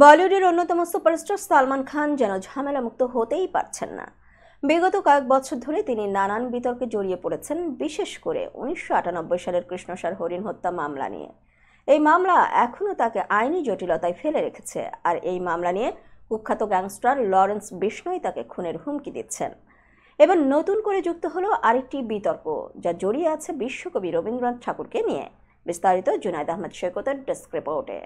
বলিউডের অন্যতম সুপারস্টার সালমান খান যেন ঝামেলামুক্ত হতেই পারছেন না। বিগত কয়েক বছর ধরে তিনি নানান বিতর্কে জড়িয়ে পড়েছেন, বিশেষ করে 1998 সালের কৃষ্ণসার হরিণ হত্যা মামলা নিয়ে। এই মামলা এখনও তাকে আইনি জটিলতায় ফেলে রেখেছে, আর এই মামলা নিয়ে কুখ্যাত গ্যাংস্টার লরেন্স বিষ্ণোই তাকে খুনের হুমকি দিচ্ছেন। এবার নতুন করে যুক্ত হলো আরেকটি বিতর্ক, যা জড়িয়ে আছে বিশ্বকবি রবীন্দ্রনাথ ঠাকুরকে নিয়ে। বিস্তারিত জুনায়েদ আহমেদ সৈকতের ডেস্ক রিপোর্টে।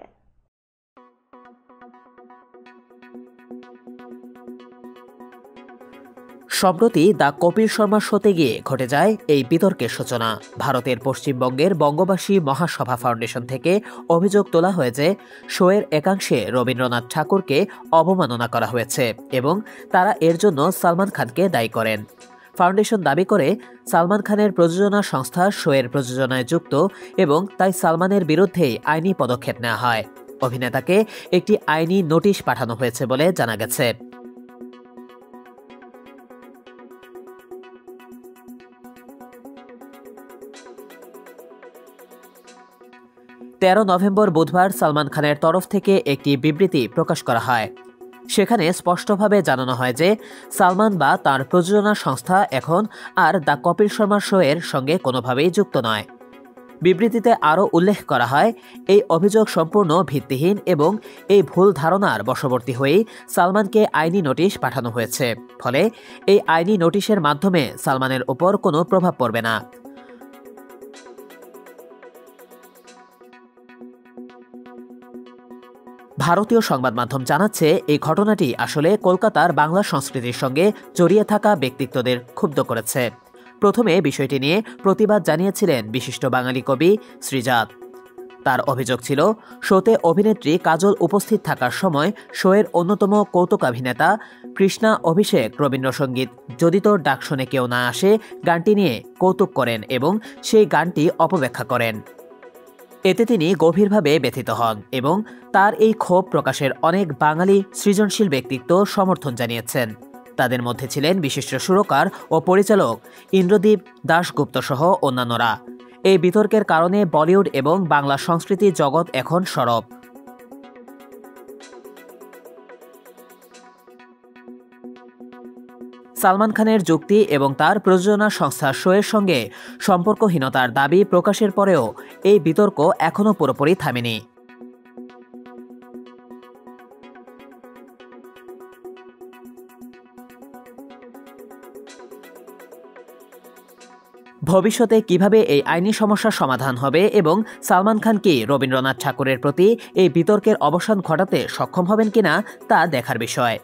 সম্প্রতি দ্য কপিল শর্মা শোতে গিয়ে ঘটে যায় এই বিতর্কের সূচনা। ভারতের পশ্চিমবঙ্গের বঙ্গবাসী মহাসভা ফাউন্ডেশন থেকে অভিযোগ তোলা হয়েছে শোয়ের একাংশে রবীন্দ্রনাথ ঠাকুরকে অবমাননা করা হয়েছে এবং তারা এর জন্য সালমান খানকে দায়ী করেন। ফাউন্ডেশন দাবি করে সালমান খানের প্রযোজনা সংস্থা শোয়ের প্রযোজনায় যুক্ত এবং তাই সালমানের বিরুদ্ধেই আইনি পদক্ষেপ নেওয়া হয়। অভিনেতাকে একটি আইনি নোটিশ পাঠানো হয়েছে বলে জানা গেছে। 13 নভেম্বর বুধবার সালমান খানের তরফ থেকে একটি বিবৃতি প্রকাশ করা হয়। সেখানে স্পষ্টভাবে জানানো হয় যে সালমান বা তার প্রযোজনা সংস্থা এখন are the Kapil Sharma show এর সঙ্গে কোনোভাবেই যুক্ত নয়। বিবৃতিতে আরও উল্লেখ করা হয়, এই অভিযোগ সম্পূর্ণ ভিত্তিহীন এবং এই ভুল ধারণার বশবর্তী হয়েই সালমানকে আইনি নোটিশ পাঠানো হয়েছে। ফলে এই আইনি নোটিশের মাধ্যমে সালমানের উপর কোনো প্রভাব পড়বে না। ভারতীয় সংবাদ মাধ্যম জানাচ্ছে, এই ঘটনাটি আসলে কলকাতার বাংলা সংস্কৃতির সঙ্গে জড়িয়ে থাকা ব্যক্তিত্বদের ক্ষুব্ধ করেছে। প্রথমে বিষয়টি নিয়ে প্রতিবাদ জানিয়েছিলেন বিশিষ্ট বাঙালি কবি শ্রীজাত। তার অভিযোগ ছিল, শোতে অভিনেত্রী কাজল উপস্থিত থাকার সময় শোয়ের অন্যতম কৌতুকাভিনেতা কৃষ্ণা অভিষেক রবীন্দ্রসঙ্গীত যদি তোর ডাক শুনে কেউ না আসে গানটি নিয়ে কৌতুক করেন এবং সেই গানটি অপব্যাখ্যা করেন। এতে তিনি গভীরভাবে ব্যথিত হন এবং তার এই ক্ষোভ প্রকাশের অনেক বাঙালি সৃজনশীল ব্যক্তিত্ব সমর্থন জানিয়েছেন। তাদের মধ্যে ছিলেন বিশিষ্ট সুরকার ও পরিচালক ইন্দ্রদীপ দাশগুপ্ত সহ অন্যান্যরা। এই বিতর্কের কারণে বলিউড এবং বাংলা সংস্কৃতি জগৎ এখন সরব। সালমান খানের যুক্তি এবং তার প্রযোজনা সংস্থা শোয়ের সঙ্গে সম্পর্কহীনতার দাবি প্রকাশের পরেও এই বিতর্ক এখনও পুরোপুরি থামেনি। ভবিষ্যতে কিভাবে এই আইনি সমস্যার সমাধান হবে এবং সালমান খান কি রবীন্দ্রনাথ ঠাকুরের প্রতি এই বিতর্কের অবসান ঘটাতে সক্ষম হবেন কিনা তা দেখার বিষয়।